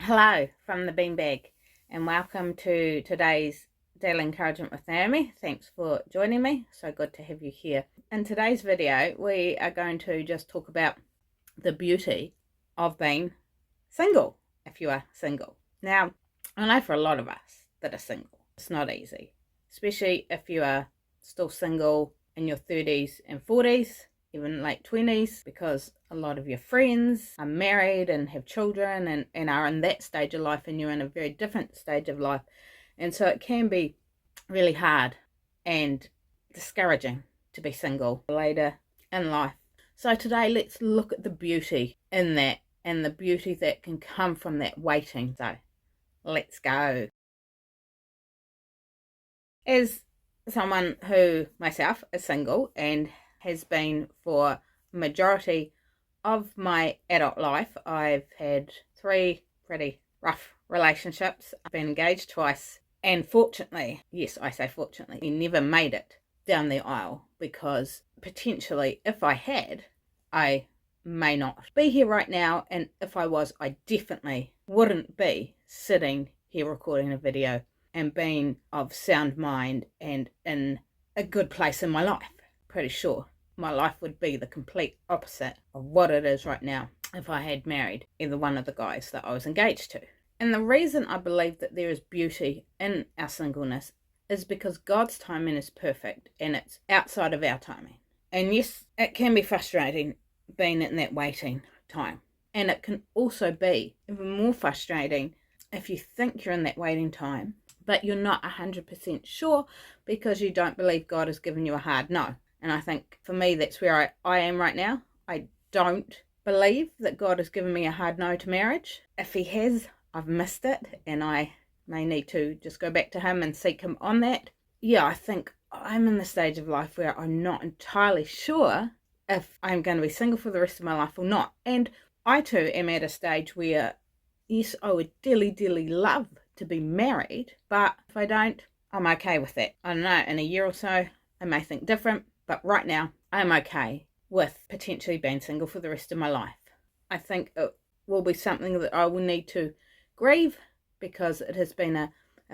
Hello from the beanbag and welcome to today's Daily Encouragement with Naomi. Thanks for joining me. So good to have you here. In today's video, we are going to just talk about the beauty of being single, if you are single. Now, I know for a lot of us that are single, it's not easy, especially if you are still single in your 30s and 40s, even late 20s, because a lot of your friends are married and have children and are in that stage of life, and you're in a very different stage of life. And so it can be really hard and discouraging to be single later in life. So today let's look at the beauty in that and the beauty that can come from that waiting. So let's go. As someone who myself is single and has been for majority of my adult life, I've had 3 pretty rough relationships. I've been engaged twice, and fortunately, yes, I say fortunately, we never made it down the aisle, because potentially if I had, I may not be here right now, and if I was, I definitely wouldn't be sitting here recording a video and being of sound mind and in a good place in my life. Pretty sure my life would be the complete opposite of what it is right now if I had married either one of the guys that I was engaged to. And the reason I believe that there is beauty in our singleness is because God's timing is perfect and it's outside of our timing. And yes, it can be frustrating being in that waiting time. And it can also be even more frustrating if you think you're in that waiting time, but you're not 100% sure because you don't believe God has given you a hard no. And I think for me, that's where I am right now. I don't believe that God has given me a hard no to marriage. If he has, I've missed it, and I may need to just go back to him and seek him on that. Yeah, I think I'm in the stage of life where I'm not entirely sure if I'm going to be single for the rest of my life or not. And I too am at a stage where, yes, I would dearly, dearly love to be married, but if I don't, I'm okay with that. I don't know, in a year or so, I may think different. But right now, I'm okay with potentially being single for the rest of my life. I think it will be something that I will need to grieve, because it has been a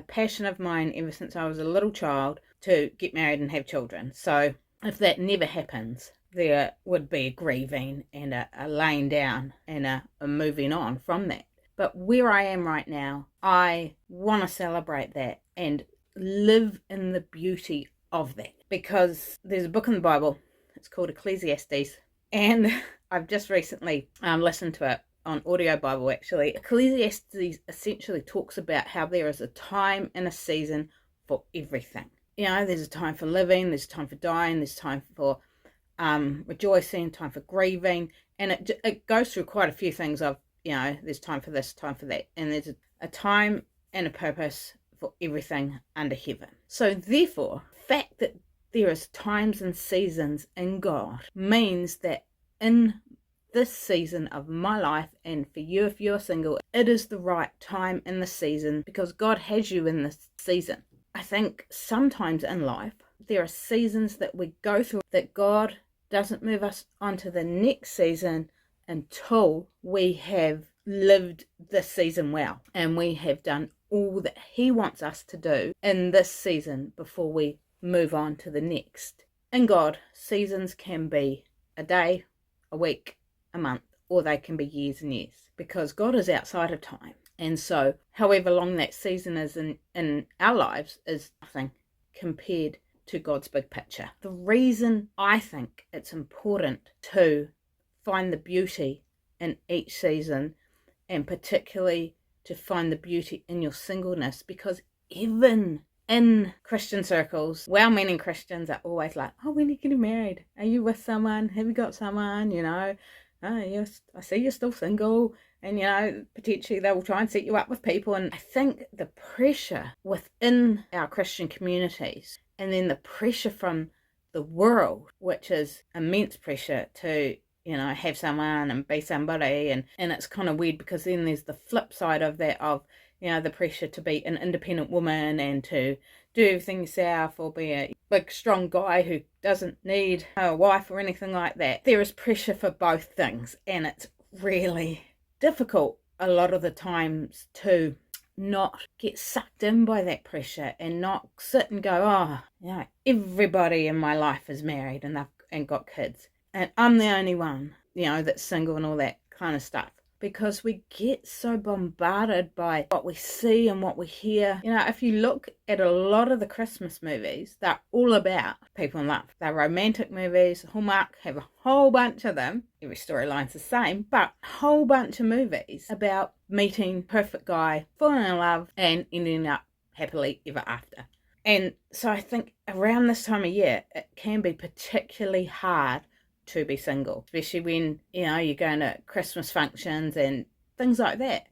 passion of mine ever since I was a little child to get married and have children. So if that never happens, there would be a grieving and a laying down and a moving on from that. But where I am right now, I want to celebrate that and live in the beauty of that, because there's a book in the Bible, it's called Ecclesiastes, and I've just recently listened to it on audio Bible actually. Ecclesiastes essentially talks about how there is a time and a season for everything. You know, there's a time for living, there's a time for dying, there's time for rejoicing, time for grieving, and it goes through quite a few things of, you know, there's time for this, time for that, and there's a time and a purpose for everything under heaven. So therefore, the fact that there is times and seasons in God means that in this season of my life, and for you if you're single, it is the right time in the season because God has you in this season. I think sometimes in life there are seasons that we go through that God doesn't move us onto the next season until we have lived this season well and we have done all that he wants us to do in this season before we move on to the next. In God, seasons can be a day, a week, a month, or they can be years and years, because God is outside of time. And so however long that season is in our lives is nothing compared to God's big picture. The reason I think it's important to find the beauty in each season, and particularly to find the beauty in your singleness, because even in Christian circles, well-meaning Christians are always like, oh, when are you getting married? Are you with someone? Have you got someone? You know, oh, yes, I see you're still single, and, you know, potentially they will try and set you up with people. And I think the pressure within our Christian communities, and then the pressure from the world, which is immense pressure to, you know, have someone and be somebody, and it's kind of weird because then there's the flip side of that, of, you know, the pressure to be an independent woman and to do everything yourself, or be a big strong guy who doesn't need a wife or anything like that. There is pressure for both things, and it's really difficult a lot of the times to not get sucked in by that pressure and not sit and go, oh, everybody in my life is married and got kids, and I'm the only one, that's single and all that kind of stuff. Because we get so bombarded by what we see and what we hear. If you look at a lot of the Christmas movies, they're all about people in love. They're romantic movies. Hallmark have a whole bunch of them. Every storyline's the same, but a whole bunch of movies about meeting perfect guy, falling in love, and ending up happily ever after. And so I think around this time of year, it can be particularly hard to be single, especially when you're going to Christmas functions and things like that.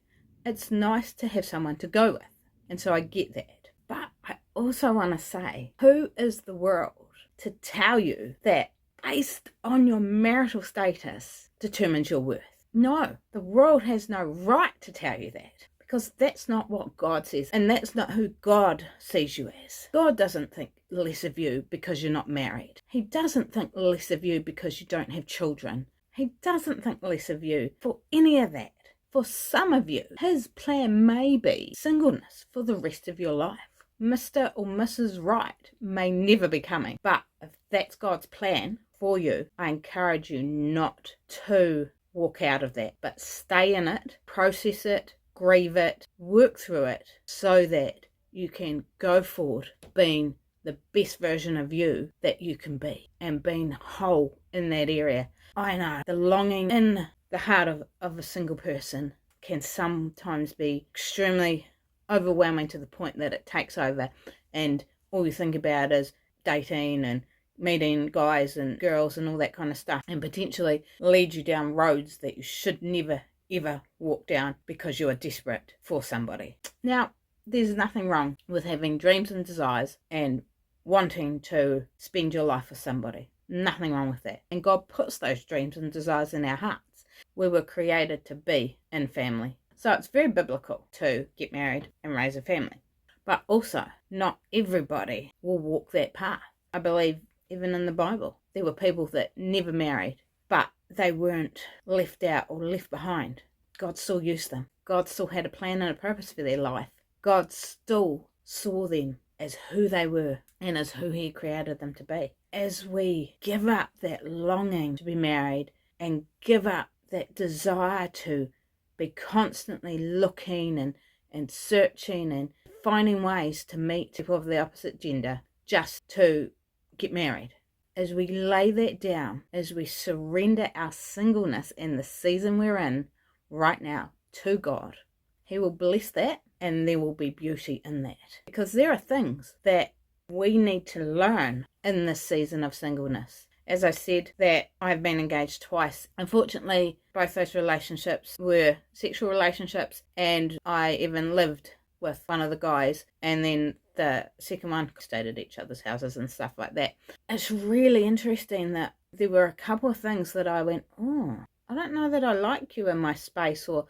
It's nice to have someone to go with, and so I get that. But I also want to say, who is the world to tell you that based on your marital status determines your worth? No, the world has no right to tell you that, because that's not what God says, and that's not who God sees you as. God doesn't think less of you because you're not married. He doesn't think less of you because you don't have children. He doesn't think less of you for any of that. For some of you, his plan may be singleness for the rest of your life. Mr. or Mrs. Right may never be coming, but if that's God's plan for you, I encourage you not to walk out of that, but stay in it, process it, grieve it, work through it, so that you can go forward being the best version of you that you can be, and being whole in that area. I know the longing in the heart of a single person can sometimes be extremely overwhelming, to the point that it takes over and all you think about is dating and meeting guys and girls and all that kind of stuff, and potentially lead you down roads that you should never ever walk down because you are desperate for somebody. Now, there's nothing wrong with having dreams and desires and wanting to spend your life with somebody. Nothing wrong with that. And God puts those dreams and desires in our hearts. We were created to be in family. So it's very biblical to get married and raise a family. But also, not everybody will walk that path. I believe even in the Bible, there were people that never married, but they weren't left out or left behind. God still used them. God still had a plan and a purpose for their life. God still saw them as who they were and as who he created them to be. As we give up that longing to be married and give up that desire to be constantly looking and searching and finding ways to meet people of the opposite gender just to get married, as we lay that down, as we surrender our singleness and the season we're in right now to God, he will bless that, and there will be beauty in that. Because there are things that we need to learn in this season of singleness. As I said, that I've been engaged twice. Unfortunately, both those relationships were sexual relationships, and I even lived with one of the guys, and then the second one stayed at each other's houses and stuff like that. It's really interesting that there were a couple of things that I went, I don't know that I like you in my space, or,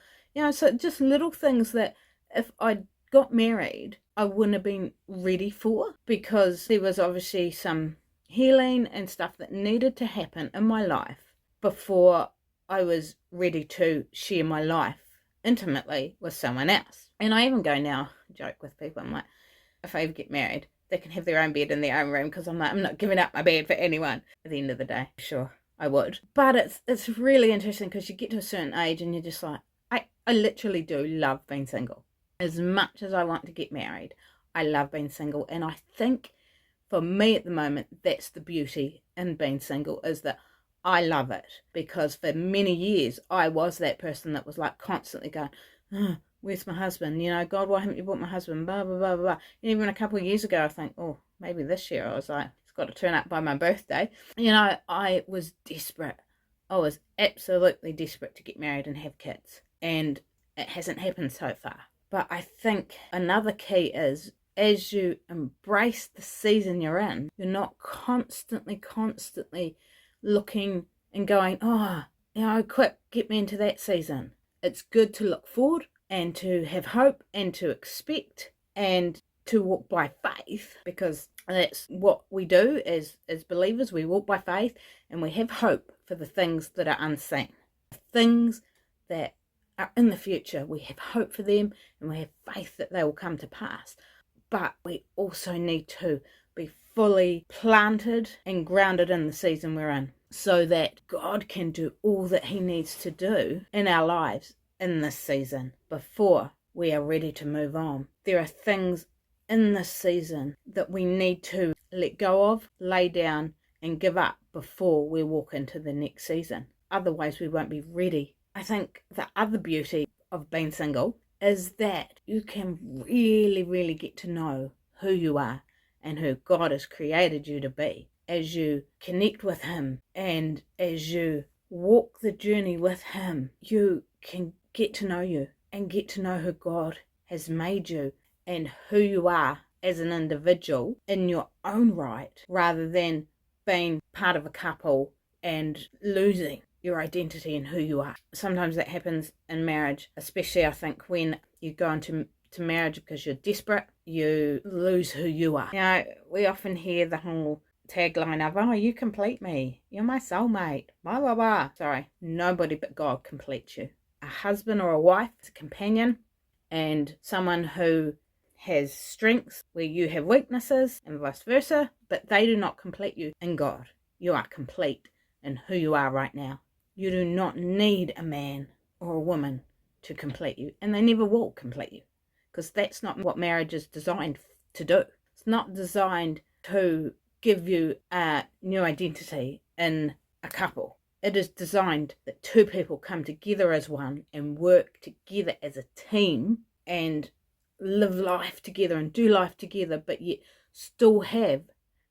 so just little things that if I got married, I wouldn't have been ready for, because there was obviously some healing and stuff that needed to happen in my life before I was ready to share my life intimately with someone else. And I even go now, joke with people, I'm like, if I ever get married, they can have their own bed in their own room, because I'm like, I'm not giving up my bed for anyone. At the end of the day, sure, I would. But it's really interesting, because you get to a certain age and you're just like, I literally do love being single. As much as I want to get married, I love being single. And I think for me at the moment, that's the beauty in being single, is that I love it. Because for many years, I was that person that was like constantly going, where's my husband? God, why haven't you brought my husband? Blah, blah, blah, blah. And even a couple of years ago, I think, maybe this year, I was like, it's got to turn up by my birthday. I was desperate. I was absolutely desperate to get married and have kids. And it hasn't happened so far. But I think another key is, as you embrace the season you're in, you're not constantly looking and going, quick, get me into that season. It's good to look forward and to have hope and to expect and to walk by faith, because that's what we do as believers. We walk by faith and we have hope for the things that are unseen, things that are in the future. We have hope for them and we have faith that they will come to pass. But we also need to be fully planted and grounded in the season we're in, so that God can do all that he needs to do in our lives in this season before we are ready to move on. There are things in this season that we need to let go of, lay down, and give up before we walk into the next season. Otherwise, we won't be ready. I think the other beauty of being single is that you can really, really get to know who you are and who God has created you to be as you connect with him, and as you walk the journey with him. You can get to know you and get to know who God has made you and who you are as an individual in your own right, rather than being part of a couple and losing your identity and who you are. Sometimes that happens in marriage, especially I think when you go into marriage because you're desperate, you lose who you are. You know, we often hear the whole tagline of, oh, you complete me, you're my soulmate, blah blah blah. Sorry, nobody but God completes you. A husband or a wife is a companion and someone who has strengths where you have weaknesses, and vice versa, but they do not complete you in God. You are complete in who you are right now. You do not need a man or a woman to complete you, and they never will complete you, because that's not what marriage is designed to do. It's not designed to give you a new identity in a couple. It is designed that two people come together as one and work together as a team and live life together and do life together, but yet still have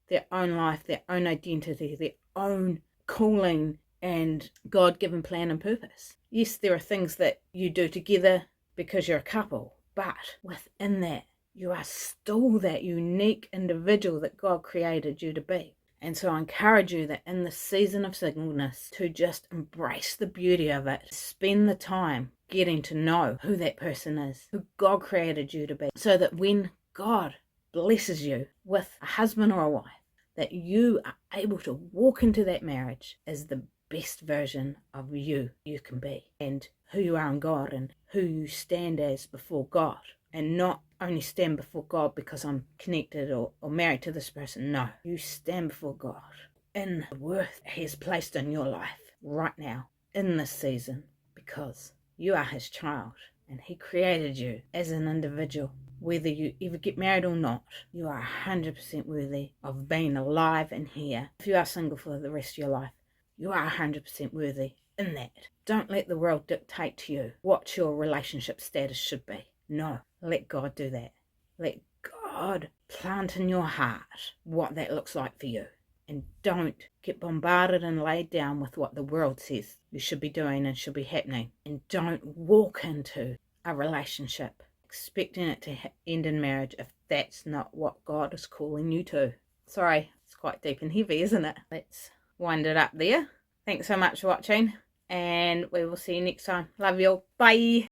their own life, their own identity, their own calling and God-given plan and purpose. Yes, there are things that you do together because you're a couple, but within that, you are still that unique individual that God created you to be. And so I encourage you that in the season of singleness to just embrace the beauty of it. Spend the time getting to know who that person is, who God created you to be, so that when God blesses you with a husband or a wife, that you are able to walk into that marriage as the best version of you can be, and who you are in God and who you stand as before God. And not only stand before God because I'm connected or married to this person. No, you stand before God in the worth he has placed in your life right now, in this season, because you are his child and he created you as an individual. Whether you ever get married or not, you are 100% worthy of being alive and here. If you are single for the rest of your life, you are 100% worthy in that. Don't let the world dictate to you what your relationship status should be. No, let God do that. Let God plant in your heart what that looks like for you. And don't get bombarded and laid down with what the world says you should be doing and should be happening. And don't walk into a relationship expecting it to end in marriage if that's not what God is calling you to. Sorry, it's quite deep and heavy, isn't it? Let's wind it up there. Thanks so much for watching, and we will see you next time. Love you all. Bye.